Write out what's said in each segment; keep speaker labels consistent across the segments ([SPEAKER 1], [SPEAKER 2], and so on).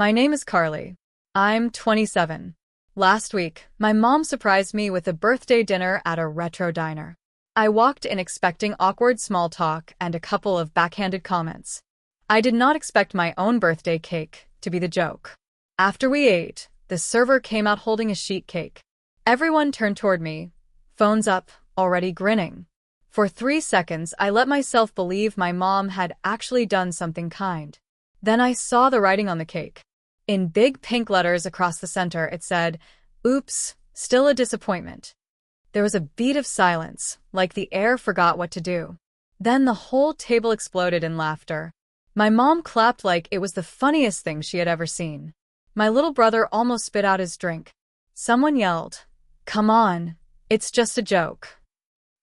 [SPEAKER 1] My name is Carly. I'm 27. Last week, my mom surprised me with a birthday dinner at a retro diner. I walked in expecting awkward small talk and a couple of backhanded comments. I did not expect my own birthday cake to be the joke. After we ate, the server came out holding a sheet cake. Everyone turned toward me, phones up, already grinning. For 3 seconds, I let myself believe my mom had actually done something kind. Then I saw the writing on the cake. In big pink letters across the center, it said, "Oops, still a disappointment." There was a beat of silence, like the air forgot what to do. Then the whole table exploded in laughter. My mom clapped like it was the funniest thing she had ever seen. My little brother almost spit out his drink. Someone yelled, "Come on, it's just a joke."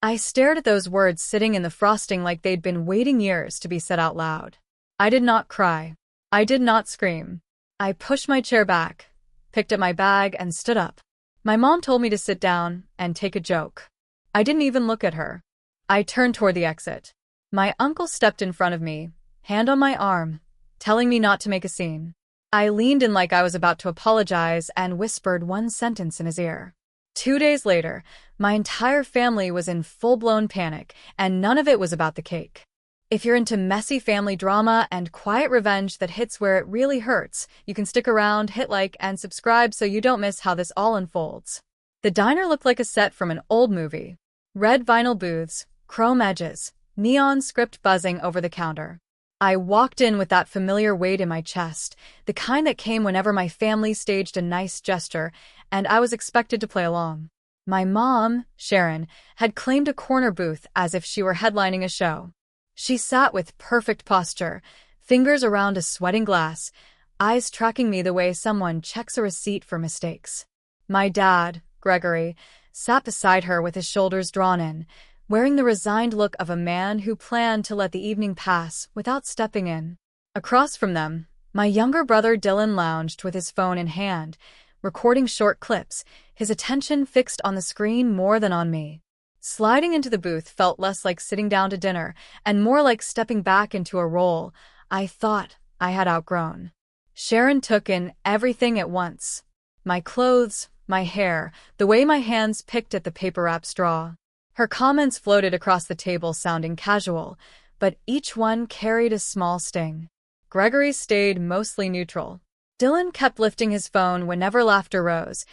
[SPEAKER 1] I stared at those words sitting in the frosting like they'd been waiting years to be said out loud. I did not cry. I did not scream. I pushed my chair back, picked up my bag, and stood up. My mom told me to sit down and take a joke. I didn't even look at her. I turned toward the exit. My uncle stepped in front of me, hand on my arm, telling me not to make a scene. I leaned in like I was about to apologize and whispered one sentence in his ear. 2 days later, my entire family was in full-blown panic, and none of it was about the cake. If you're into messy family drama and quiet revenge that hits where it really hurts, you can stick around, hit like, and subscribe so you don't miss how this all unfolds. The diner looked like a set from an old movie. Red vinyl booths, chrome edges, neon script buzzing over the counter. I walked in with that familiar weight in my chest, the kind that came whenever my family staged a nice gesture, and I was expected to play along. My mom, Sharon, had claimed a corner booth as if she were headlining a show. She sat with perfect posture, fingers around a sweating glass, eyes tracking me the way someone checks a receipt for mistakes. My dad, Gregory, sat beside her with his shoulders drawn in, wearing the resigned look of a man who planned to let the evening pass without stepping in. Across from them, my younger brother Dylan lounged with his phone in hand, recording short clips, his attention fixed on the screen more than on me. Sliding into the booth felt less like sitting down to dinner and more like stepping back into a role I thought I had outgrown. Sharon took in everything at once. My clothes, my hair, the way my hands picked at the paper wrap straw. Her comments floated across the table sounding casual, but each one carried a small sting. Gregory stayed mostly neutral. Dylan kept lifting his phone whenever laughter rose,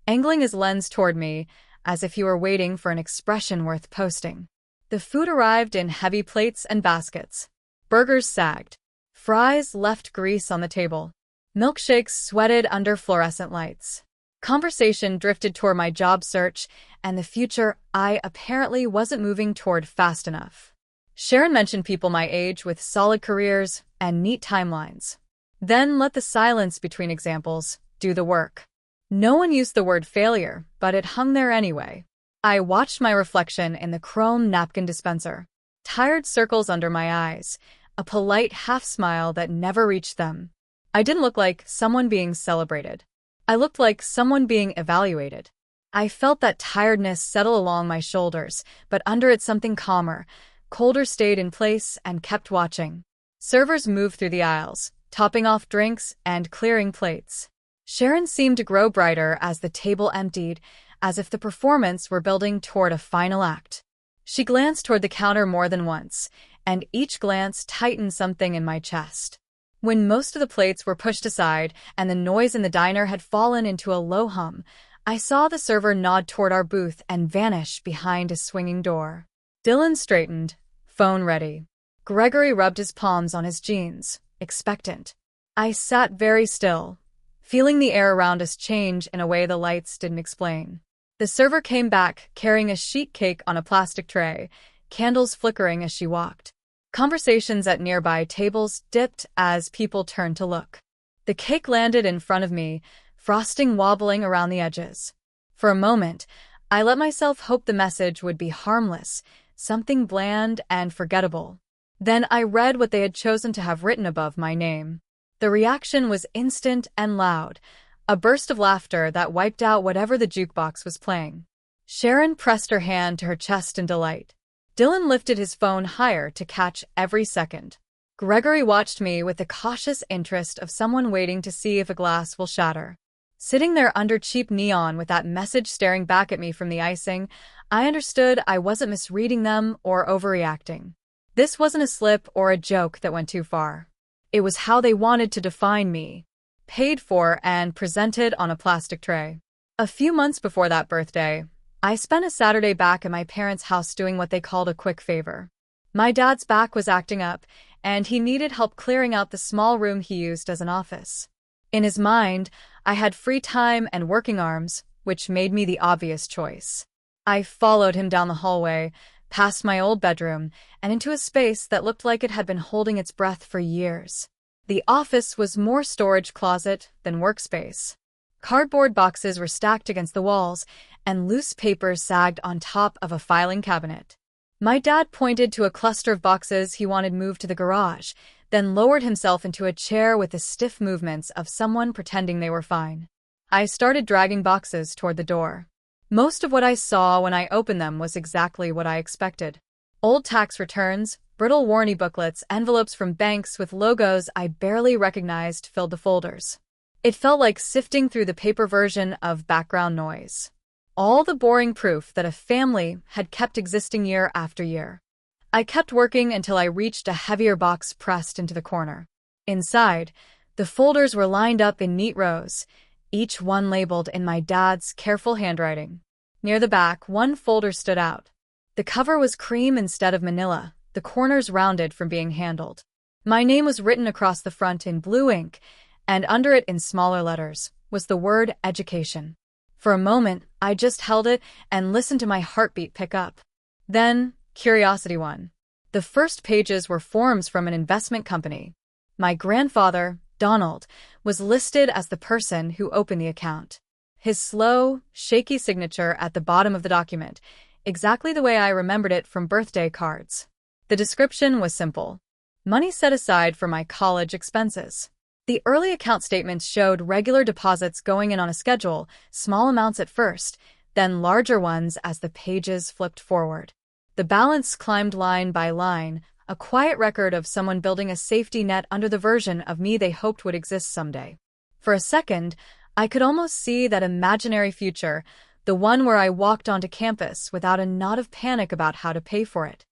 [SPEAKER 1] angling his lens toward me, as if he were waiting for an expression worth posting. The food arrived in heavy plates and baskets. Burgers sagged. Fries left grease on the table. Milkshakes sweated under fluorescent lights. Conversation drifted toward my job search and the future I apparently wasn't moving toward fast enough. Sharon mentioned people my age with solid careers and neat timelines. Then let the silence between examples do the work. No one used the word failure, but it hung there anyway. I watched my reflection in the chrome napkin dispenser. Tired circles under my eyes, a polite half-smile that never reached them. I didn't look like someone being celebrated. I looked like someone being evaluated. I felt that tiredness settle along my shoulders, but under it something calmer, colder stayed in place and kept watching. Servers moved through the aisles, topping off drinks and clearing plates. Sharon seemed to grow brighter as the table emptied, as if the performance were building toward a final act. She glanced toward the counter more than once, and each glance tightened something in my chest. When most of the plates were pushed aside and the noise in the diner had fallen into a low hum, I saw the server nod toward our booth and vanish behind a swinging door. Dylan straightened, phone ready. Gregory rubbed his palms on his jeans, expectant. I sat very still, feeling the air around us change in a way the lights didn't explain. The server came back, carrying a sheet cake on a plastic tray, candles flickering as she walked. Conversations at nearby tables dipped as people turned to look. The cake landed in front of me, frosting wobbling around the edges. For a moment, I let myself hope the message would be harmless, something bland and forgettable. Then I read what they had chosen to have written above my name. The reaction was instant and loud, a burst of laughter that wiped out whatever the jukebox was playing. Sharon pressed her hand to her chest in delight. Dylan lifted his phone higher to catch every second. Gregory watched me with the cautious interest of someone waiting to see if a glass will shatter. Sitting there under cheap neon with that message staring back at me from the icing, I understood I wasn't misreading them or overreacting. This wasn't a slip or a joke that went too far. It was how they wanted to define me, paid for and presented on a plastic tray. A few months before that birthday, I spent a Saturday back at my parents' house doing what they called a quick favor. My dad's back was acting up, and he needed help clearing out the small room he used as an office. In his mind, I had free time and working arms, which made me the obvious choice. I followed him down the hallway, past my old bedroom, and into a space that looked like it had been holding its breath for years. The office was more storage closet than workspace. Cardboard boxes were stacked against the walls, and loose papers sagged on top of a filing cabinet. My dad pointed to a cluster of boxes he wanted moved to the garage, then lowered himself into a chair with the stiff movements of someone pretending they were fine. I started dragging boxes toward the door. Most of what I saw when I opened them was exactly what I expected. Old tax returns, brittle warranty booklets, envelopes from banks with logos I barely recognized filled the folders. It felt like sifting through the paper version of background noise. All the boring proof that a family had kept existing year after year. I kept working until I reached a heavier box pressed into the corner. Inside, the folders were lined up in neat rows, each one labeled in my dad's careful handwriting. Near the back, one folder stood out. The cover was cream instead of manila, the corners rounded from being handled. My name was written across the front in blue ink, and under it in smaller letters was the word education. For a moment, I just held it and listened to my heartbeat pick up. Then, curiosity won. The first pages were forms from an investment company. My grandfather, Donald, was listed as the person who opened the account. His slow, shaky signature at the bottom of the document, exactly the way I remembered it from birthday cards. The description was simple. Money set aside for my college expenses. The early account statements showed regular deposits going in on a schedule, small amounts at first, then larger ones as the pages flipped forward. The balance climbed line by line, a quiet record of someone building a safety net under the version of me they hoped would exist someday. For a second, I could almost see that imaginary future, the one where I walked onto campus without a knot of panic about how to pay for it.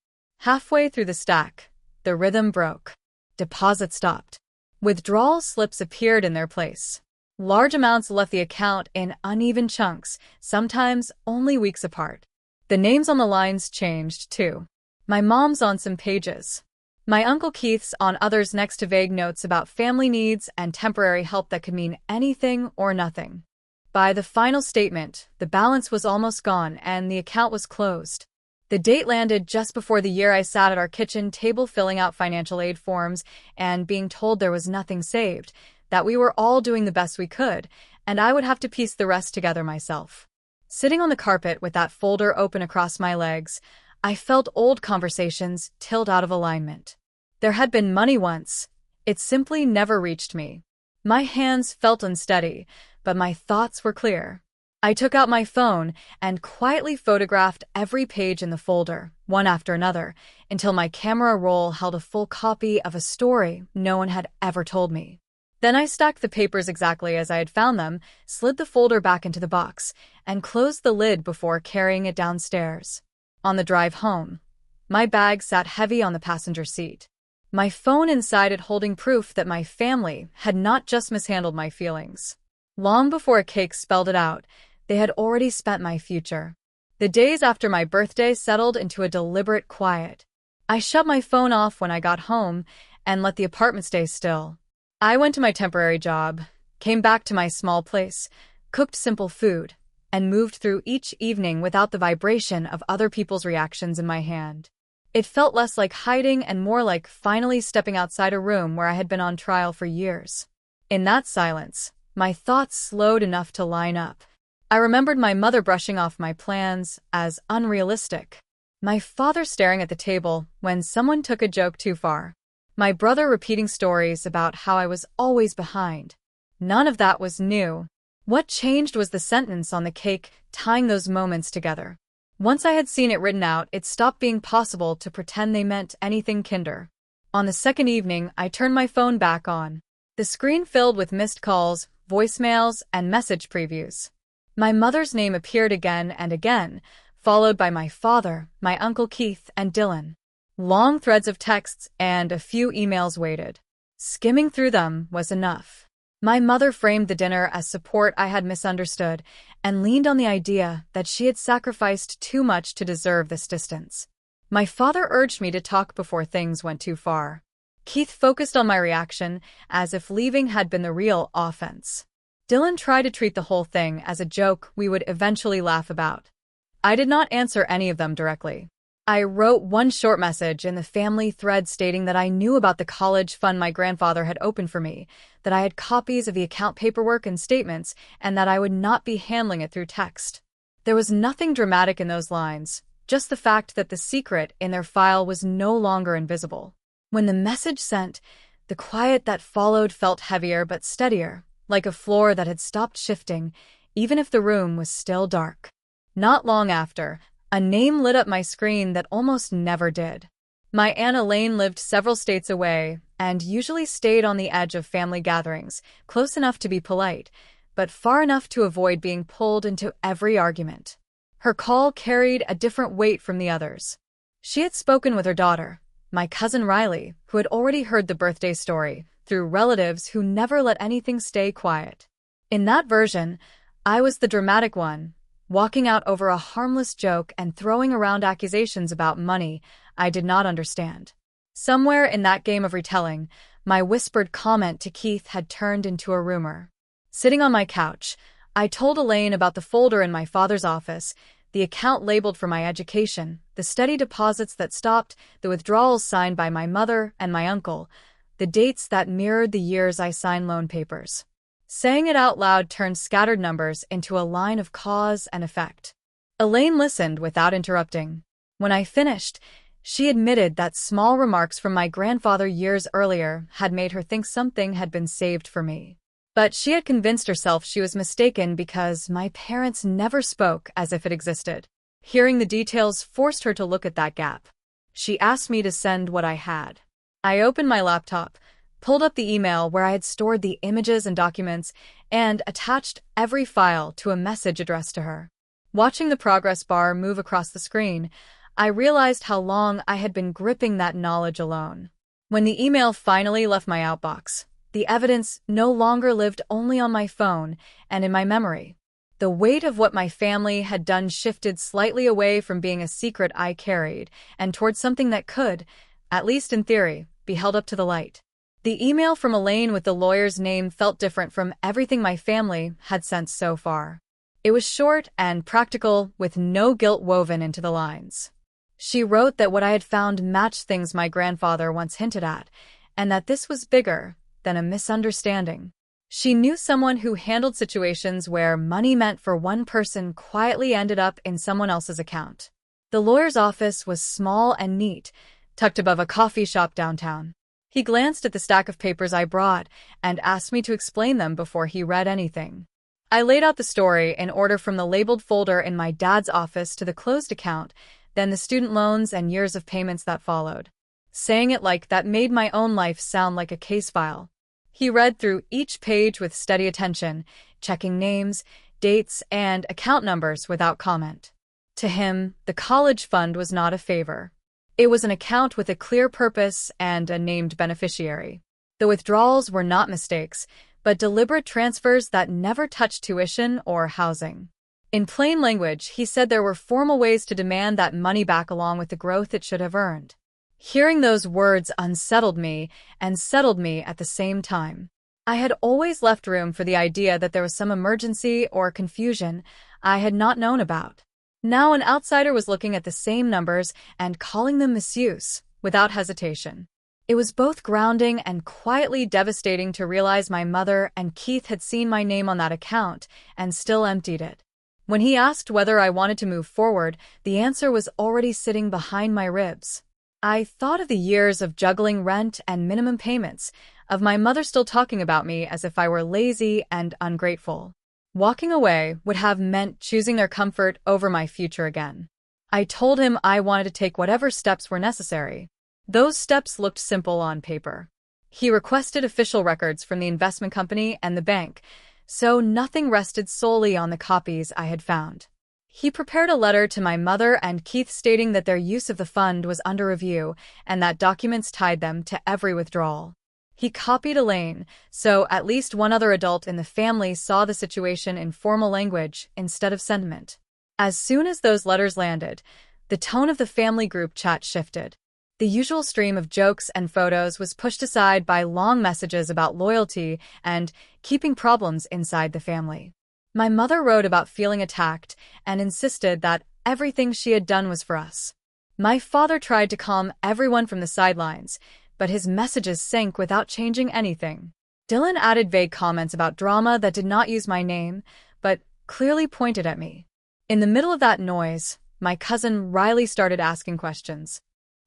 [SPEAKER 1] Halfway through the stack, the rhythm broke. Deposit stopped. Withdrawal slips appeared in their place. Large amounts left the account in uneven chunks, sometimes only weeks apart. The names on the lines changed, too. My mom's on some pages. My Uncle Keith's on others next to vague notes about family needs and temporary help that could mean anything or nothing. By the final statement, the balance was almost gone and the account was closed. The date landed just before the year I sat at our kitchen table filling out financial aid forms and being told there was nothing saved, that we were all doing the best we could, and I would have to piece the rest together myself. Sitting on the carpet with that folder open across my legs, I felt old conversations tilt out of alignment. There had been money once. It simply never reached me. My hands felt unsteady, but my thoughts were clear. I took out my phone and quietly photographed every page in the folder, one after another, until my camera roll held a full copy of a story no one had ever told me. Then I stacked the papers exactly as I had found them, slid the folder back into the box, and closed the lid before carrying it downstairs. On the drive home, my bag sat heavy on the passenger seat. My phone inside it holding proof that my family had not just mishandled my feelings. Long before a cake spelled it out, they had already spent my future. The days after my birthday settled into a deliberate quiet. I shut my phone off when I got home and let the apartment stay still. I went to my temporary job, came back to my small place, cooked simple food, and moved through each evening without the vibration of other people's reactions in my hand. It felt less like hiding and more like finally stepping outside a room where I had been on trial for years. In that silence, my thoughts slowed enough to line up. I remembered my mother brushing off my plans as unrealistic. My father staring at the table when someone took a joke too far. My brother repeating stories about how I was always behind. None of that was new. What changed was the sentence on the cake, tying those moments together. Once I had seen it written out, it stopped being possible to pretend they meant anything kinder. On the second evening, I turned my phone back on. The screen filled with missed calls, voicemails, and message previews. My mother's name appeared again and again, followed by my father, my Uncle Keith, and Dylan. Long threads of texts and a few emails waited. Skimming through them was enough. My mother framed the dinner as support I had misunderstood and leaned on the idea that she had sacrificed too much to deserve this distance. My father urged me to talk before things went too far. Keith focused on my reaction as if leaving had been the real offense. Dylan tried to treat the whole thing as a joke we would eventually laugh about. I did not answer any of them directly. I wrote one short message in the family thread stating that I knew about the college fund my grandfather had opened for me, that I had copies of the account paperwork and statements, and that I would not be handling it through text. There was nothing dramatic in those lines, just the fact that the secret in their file was no longer invisible. When the message sent, the quiet that followed felt heavier but steadier, like a floor that had stopped shifting, even if the room was still dark. Not long after, a name lit up my screen that almost never did. My Aunt Elaine lived several states away and usually stayed on the edge of family gatherings, close enough to be polite, but far enough to avoid being pulled into every argument. Her call carried a different weight from the others. She had spoken with her daughter, my cousin Riley, who had already heard the birthday story, through relatives who never let anything stay quiet. In that version, I was the dramatic one, walking out over a harmless joke and throwing around accusations about money I did not understand. Somewhere in that game of retelling, my whispered comment to Keith had turned into a rumor. Sitting on my couch, I told Elaine about the folder in my father's office, the account labeled for my education, the steady deposits that stopped, the withdrawals signed by my mother and my uncle, the dates that mirrored the years I signed loan papers. Saying it out loud turned scattered numbers into a line of cause and effect. Elaine listened without interrupting. When I finished, she admitted that small remarks from my grandfather years earlier had made her think something had been saved for me. But she had convinced herself she was mistaken because my parents never spoke as if it existed. Hearing the details forced her to look at that gap. She asked me to send what I had. I opened my laptop, pulled up the email where I had stored the images and documents, and attached every file to a message addressed to her. Watching the progress bar move across the screen, I realized how long I had been gripping that knowledge alone. When the email finally left my outbox, the evidence no longer lived only on my phone and in my memory. The weight of what my family had done shifted slightly away from being a secret I carried and towards something that could, at least in theory, be held up to the light. The email from Elaine with the lawyer's name felt different from everything my family had sent so far. It was short and practical, with no guilt woven into the lines. She wrote that what I had found matched things my grandfather once hinted at, and that this was bigger than a misunderstanding. She knew someone who handled situations where money meant for one person quietly ended up in someone else's account. The lawyer's office was small and neat, tucked above a coffee shop downtown. He glanced at the stack of papers I brought and asked me to explain them before he read anything. I laid out the story in order from the labeled folder in my dad's office to the closed account, then the student loans and years of payments that followed. Saying it like that made my own life sound like a case file. He read through each page with steady attention, checking names, dates, and account numbers without comment. To him, the college fund was not a favor. It was an account with a clear purpose and a named beneficiary. The withdrawals were not mistakes, but deliberate transfers that never touched tuition or housing. In plain language, he said there were formal ways to demand that money back along with the growth it should have earned. Hearing those words unsettled me and settled me at the same time. I had always left room for the idea that there was some emergency or confusion I had not known about. Now an outsider was looking at the same numbers and calling them misuse, without hesitation. It was both grounding and quietly devastating to realize my mother and Keith had seen my name on that account and still emptied it. When he asked whether I wanted to move forward, the answer was already sitting behind my ribs. I thought of the years of juggling rent and minimum payments, of my mother still talking about me as if I were lazy and ungrateful. Walking away would have meant choosing their comfort over my future again. I told him I wanted to take whatever steps were necessary. Those steps looked simple on paper. He requested official records from the investment company and the bank, so nothing rested solely on the copies I had found. He prepared a letter to my mother and Keith stating that their use of the fund was under review and that documents tied them to every withdrawal. He copied Elaine, so at least one other adult in the family saw the situation in formal language instead of sentiment. As soon as those letters landed, the tone of the family group chat shifted. The usual stream of jokes and photos was pushed aside by long messages about loyalty and keeping problems inside the family. My mother wrote about feeling attacked and insisted that everything she had done was for us. My father tried to calm everyone from the sidelines, but his messages sank without changing anything. Dylan added vague comments about drama that did not use my name, but clearly pointed at me. In the middle of that noise, my cousin Riley started asking questions.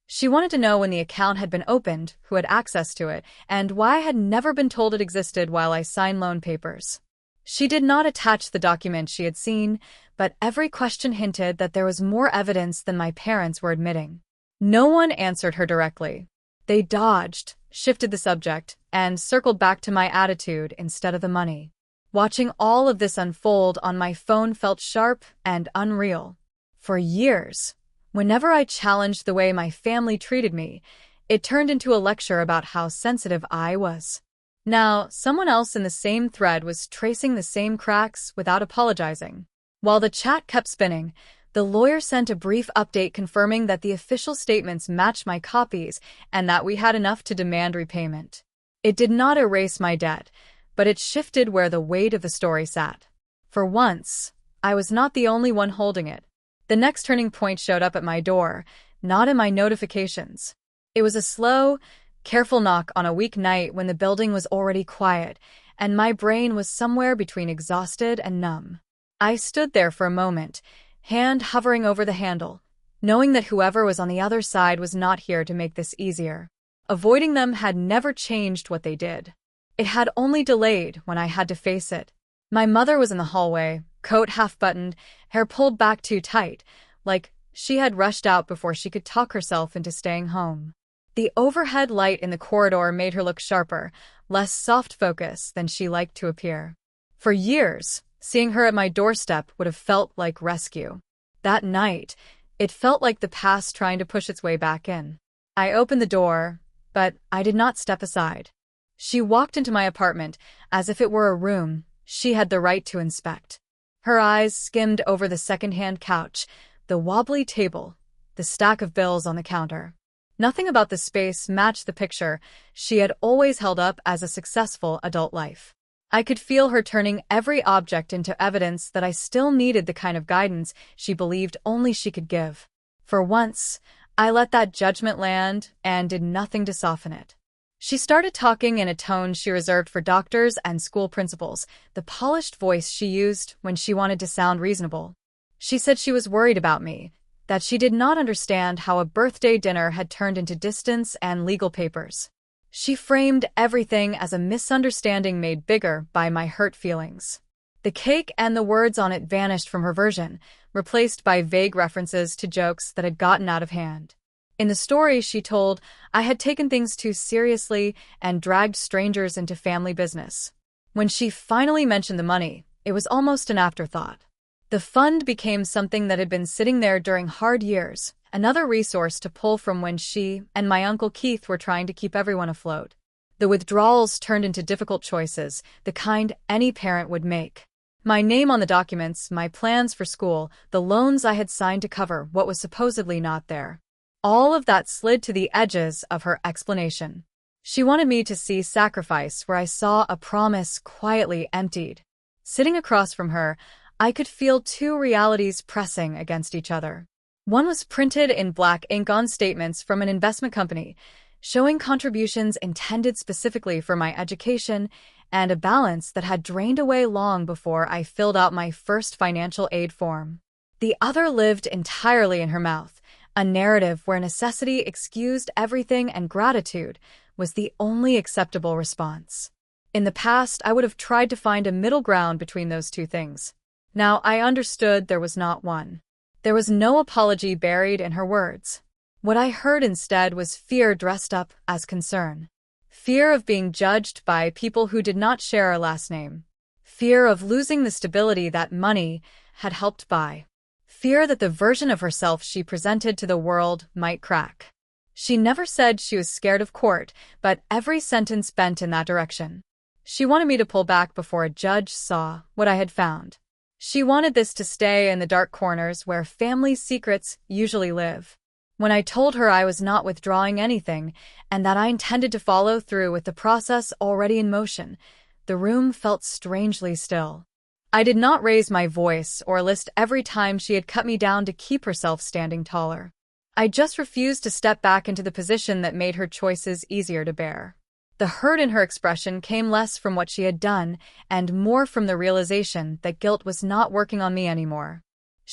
[SPEAKER 1] She wanted to know when the account had been opened, who had access to it, and why I had never been told it existed while I signed loan papers. She did not attach the document she had seen, but every question hinted that there was more evidence than my parents were admitting. No one answered her directly. They dodged, shifted the subject, and circled back to my attitude instead of the money. Watching all of this unfold on my phone felt sharp and unreal. For years, whenever I challenged the way my family treated me, it turned into a lecture about how sensitive I was. Now, someone else in the same thread was tracing the same cracks without apologizing. While the chat kept spinning, the lawyer sent a brief update confirming that the official statements matched my copies and that we had enough to demand repayment. It did not erase my debt, but it shifted where the weight of the story sat. For once, I was not the only one holding it. The next turning point showed up at my door, not in my notifications. It was a slow, careful knock on a weeknight when the building was already quiet, and my brain was somewhere between exhausted and numb. I stood there for a moment, hand hovering over the handle, knowing that whoever was on the other side was not here to make this easier. Avoiding them had never changed what they did. It had only delayed when I had to face it. My mother was in the hallway, coat half-buttoned, hair pulled back too tight, like she had rushed out before she could talk herself into staying home. The overhead light in the corridor made her look sharper, less soft-focused than she liked to appear. For years, seeing her at my doorstep would have felt like rescue. That night, it felt like the past trying to push its way back in. I opened the door, but I did not step aside. She walked into my apartment as if it were a room she had the right to inspect. Her eyes skimmed over the second-hand couch, the wobbly table, the stack of bills on the counter. Nothing about the space matched the picture she had always held up as a successful adult life. I could feel her turning every object into evidence that I still needed the kind of guidance she believed only she could give. For once, I let that judgment land and did nothing to soften it. She started talking in a tone she reserved for doctors and school principals, the polished voice she used when she wanted to sound reasonable. She said she was worried about me, that she did not understand how a birthday dinner had turned into distance and legal papers. She framed everything as a misunderstanding made bigger by my hurt feelings. The cake and the words on it vanished from her version, replaced by vague references to jokes that had gotten out of hand. In the story she told, I had taken things too seriously and dragged strangers into family business. When she finally mentioned the money, it was almost an afterthought. The fund became something that had been sitting there during hard years, another resource to pull from when she and my Uncle Keith were trying to keep everyone afloat. The withdrawals turned into difficult choices, the kind any parent would make. My name on the documents, my plans for school, the loans I had signed to cover what was supposedly not there. All of that slid to the edges of her explanation. She wanted me to see sacrifice where I saw a promise quietly emptied. Sitting across from her, I could feel two realities pressing against each other. One was printed in black ink on statements from an investment company, showing contributions intended specifically for my education and a balance that had drained away long before I filled out my first financial aid form. The other lived entirely in her mouth, a narrative where necessity excused everything and gratitude was the only acceptable response. In the past, I would have tried to find a middle ground between those two things. Now I understood there was not one. There was no apology buried in her words. What I heard instead was fear dressed up as concern. Fear of being judged by people who did not share our last name. Fear of losing the stability that money had helped buy. Fear that the version of herself she presented to the world might crack. She never said she was scared of court, but every sentence bent in that direction. She wanted me to pull back before a judge saw what I had found. She wanted this to stay in the dark corners where family secrets usually live. When I told her I was not withdrawing anything and that I intended to follow through with the process already in motion, the room felt strangely still. I did not raise my voice or list every time she had cut me down to keep herself standing taller. I just refused to step back into the position that made her choices easier to bear. The hurt in her expression came less from what she had done and more from the realization that guilt was not working on me anymore.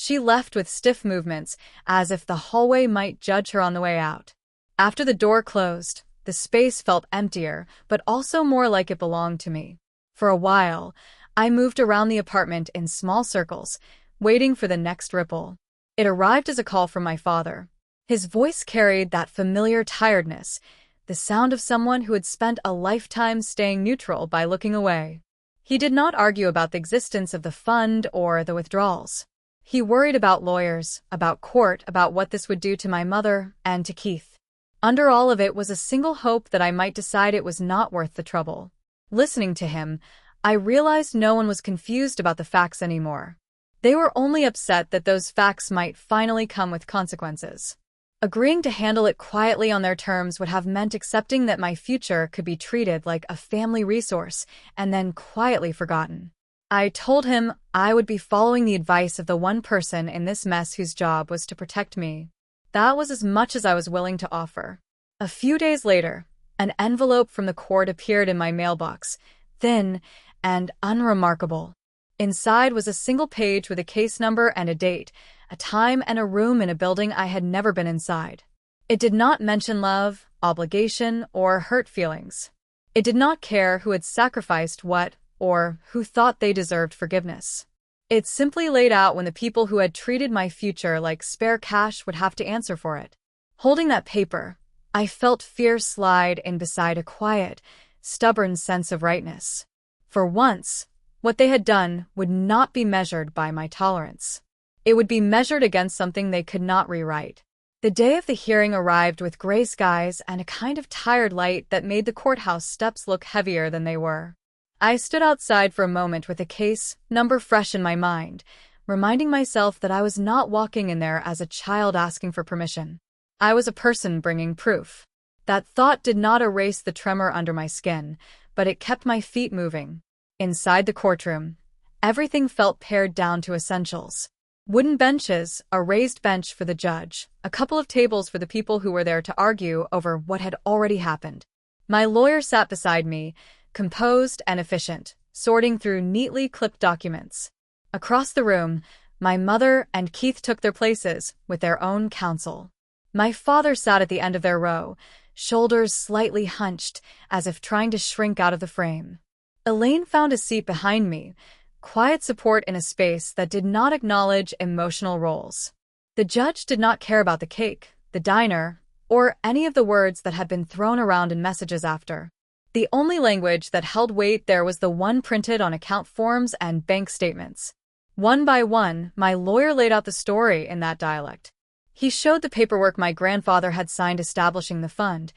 [SPEAKER 1] She left with stiff movements, as if the hallway might judge her on the way out. After the door closed, the space felt emptier, but also more like it belonged to me. For a while, I moved around the apartment in small circles, waiting for the next ripple. It arrived as a call from my father. His voice carried that familiar tiredness, the sound of someone who had spent a lifetime staying neutral by looking away. He did not argue about the existence of the fund or the withdrawals. He worried about lawyers, about court, about what this would do to my mother and to Keith. Under all of it was a single hope that I might decide it was not worth the trouble. Listening to him, I realized no one was confused about the facts anymore. They were only upset that those facts might finally come with consequences. Agreeing to handle it quietly on their terms would have meant accepting that my future could be treated like a family resource and then quietly forgotten. I told him I would be following the advice of the one person in this mess whose job was to protect me. That was as much as I was willing to offer. A few days later, an envelope from the court appeared in my mailbox, thin and unremarkable. Inside was a single page with a case number and a date, a time and a room in a building I had never been inside. It did not mention love, obligation, or hurt feelings. It did not care who had sacrificed what or who thought they deserved forgiveness. It simply laid out when the people who had treated my future like spare cash would have to answer for it. Holding that paper, I felt fear slide in beside a quiet, stubborn sense of rightness. For once, what they had done would not be measured by my tolerance. It would be measured against something they could not rewrite. The day of the hearing arrived with gray skies and a kind of tired light that made the courthouse steps look heavier than they were. I stood outside for a moment with a case number fresh in my mind, reminding myself that I was not walking in there as a child asking for permission. I was a person bringing proof. That thought did not erase the tremor under my skin, but it kept my feet moving. Inside the courtroom, everything felt pared down to essentials. Wooden benches, a raised bench for the judge, a couple of tables for the people who were there to argue over what had already happened. My lawyer sat beside me, composed and efficient, sorting through neatly clipped documents. Across the room, my mother and Keith took their places with their own counsel. My father sat at the end of their row, shoulders slightly hunched, as if trying to shrink out of the frame. Elaine found a seat behind me, quiet support in a space that did not acknowledge emotional roles. The judge did not care about the cake, the diner, or any of the words that had been thrown around in messages after. The only language that held weight there was the one printed on account forms and bank statements. One by one, my lawyer laid out the story in that dialect. He showed the paperwork my grandfather had signed establishing the fund,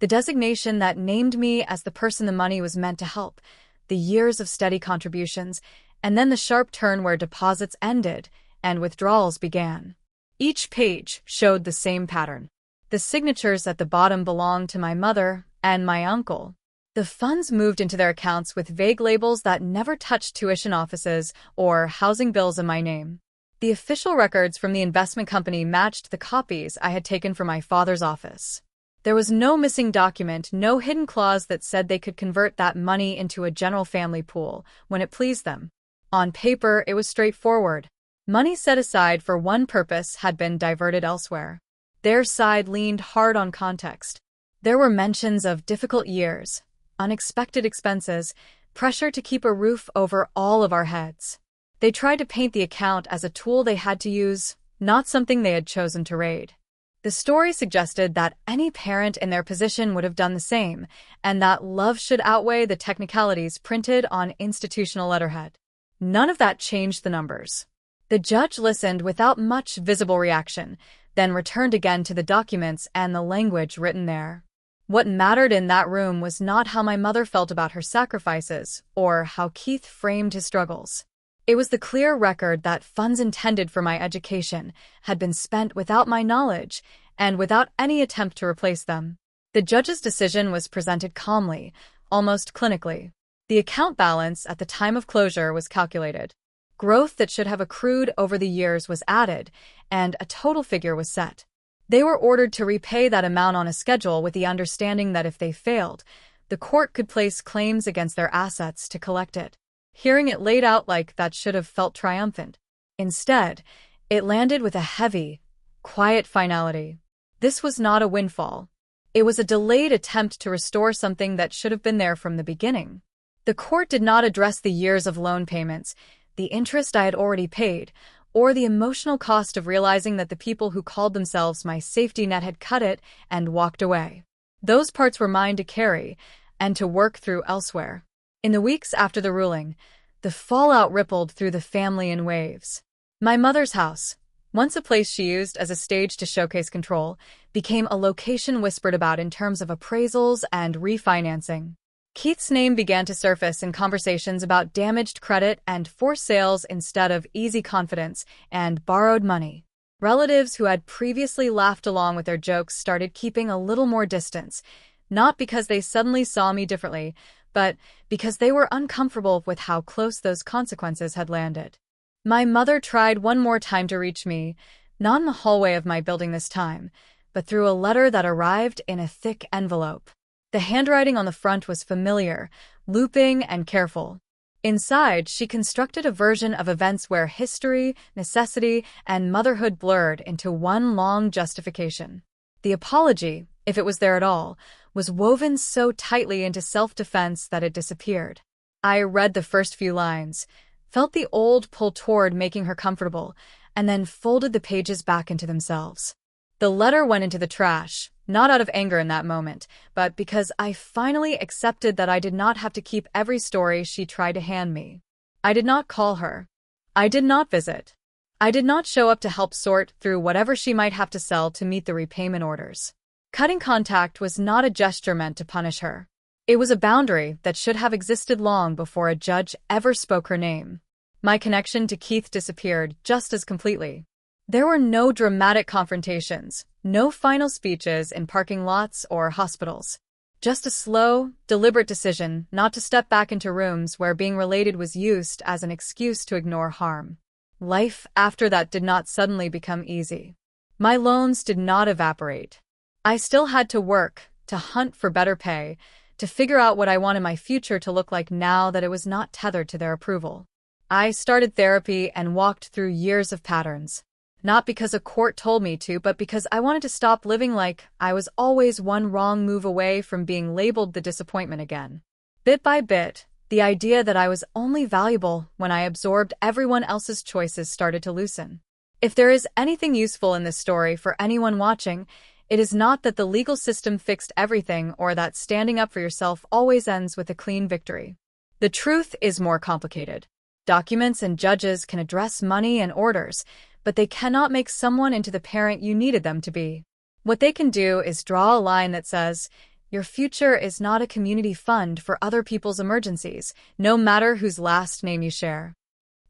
[SPEAKER 1] the designation that named me as the person the money was meant to help, the years of steady contributions, and then the sharp turn where deposits ended and withdrawals began. Each page showed the same pattern. The signatures at the bottom belonged to my mother and my uncle. The funds moved into their accounts with vague labels that never touched tuition offices or housing bills in my name. The official records from the investment company matched the copies I had taken from my father's office. There was no missing document, no hidden clause that said they could convert that money into a general family pool when it pleased them. On paper, it was straightforward. Money set aside for one purpose had been diverted elsewhere. Their side leaned hard on context. There were mentions of difficult years, unexpected expenses, pressure to keep a roof over all of our heads. They tried to paint the account as a tool they had to use, not something they had chosen to raid. The story suggested that any parent in their position would have done the same, and that love should outweigh the technicalities printed on institutional letterhead. None of that changed the numbers. The judge listened without much visible reaction, then returned again to the documents and the language written there. What mattered in that room was not how my mother felt about her sacrifices or how Keith framed his struggles. It was the clear record that funds intended for my education had been spent without my knowledge and without any attempt to replace them. The judge's decision was presented calmly, almost clinically. The account balance at the time of closure was calculated. Growth that should have accrued over the years was added, and a total figure was set. They were ordered to repay that amount on a schedule with the understanding that if they failed, the court could place claims against their assets to collect it. Hearing it laid out like that should have felt triumphant. Instead, it landed with a heavy, quiet finality. This was not a windfall. It was a delayed attempt to restore something that should have been there from the beginning. The court did not address the years of loan payments, the interest I had already paid, or the emotional cost of realizing that the people who called themselves my safety net had cut it and walked away. Those parts were mine to carry and to work through elsewhere. In the weeks after the ruling, the fallout rippled through the family in waves. My mother's house, once a place she used as a stage to showcase control, became a location whispered about in terms of appraisals and refinancing. Keith's name began to surface in conversations about damaged credit and forced sales instead of easy confidence and borrowed money. Relatives who had previously laughed along with their jokes started keeping a little more distance, not because they suddenly saw me differently, but because they were uncomfortable with how close those consequences had landed. My mother tried one more time to reach me, not in the hallway of my building this time, but through a letter that arrived in a thick envelope. The handwriting on the front was familiar, looping and careful. Inside, she constructed a version of events where history, necessity, and motherhood blurred into one long justification. The apology, if it was there at all, was woven so tightly into self-defense that it disappeared. I read the first few lines, felt the old pull toward making her comfortable, and then folded the pages back into themselves. The letter went into the trash, not out of anger in that moment, but because I finally accepted that I did not have to keep every story she tried to hand me. I did not call her. I did not visit. I did not show up to help sort through whatever she might have to sell to meet the repayment orders. Cutting contact was not a gesture meant to punish her. It was a boundary that should have existed long before a judge ever spoke her name. My connection to Keith disappeared just as completely. There were no dramatic confrontations, no final speeches in parking lots or hospitals. Just a slow, deliberate decision not to step back into rooms where being related was used as an excuse to ignore harm. Life after that did not suddenly become easy. My loans did not evaporate. I still had to work, to hunt for better pay, to figure out what I wanted my future to look like now that it was not tethered to their approval. I started therapy and walked through years of patterns. Not because a court told me to, but because I wanted to stop living like I was always one wrong move away from being labeled the disappointment again. Bit by bit, the idea that I was only valuable when I absorbed everyone else's choices started to loosen. If there is anything useful in this story for anyone watching, it is not that the legal system fixed everything or that standing up for yourself always ends with a clean victory. The truth is more complicated. Documents and judges can address money and orders, but they cannot make someone into the parent you needed them to be. What they can do is draw a line that says, your future is not a community fund for other people's emergencies, no matter whose last name you share.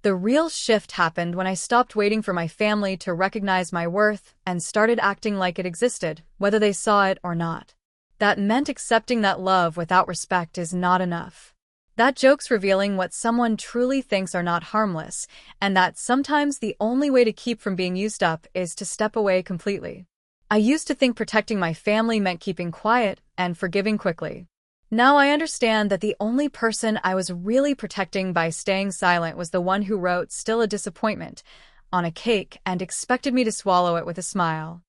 [SPEAKER 1] The real shift happened when I stopped waiting for my family to recognize my worth and started acting like it existed, whether they saw it or not. That meant accepting that love without respect is not enough. That joke's revealing what someone truly thinks are not harmless, and that sometimes the only way to keep from being used up is to step away completely. I used to think protecting my family meant keeping quiet and forgiving quickly. Now I understand that the only person I was really protecting by staying silent was the one who wrote "still a disappointment" on a cake and expected me to swallow it with a smile.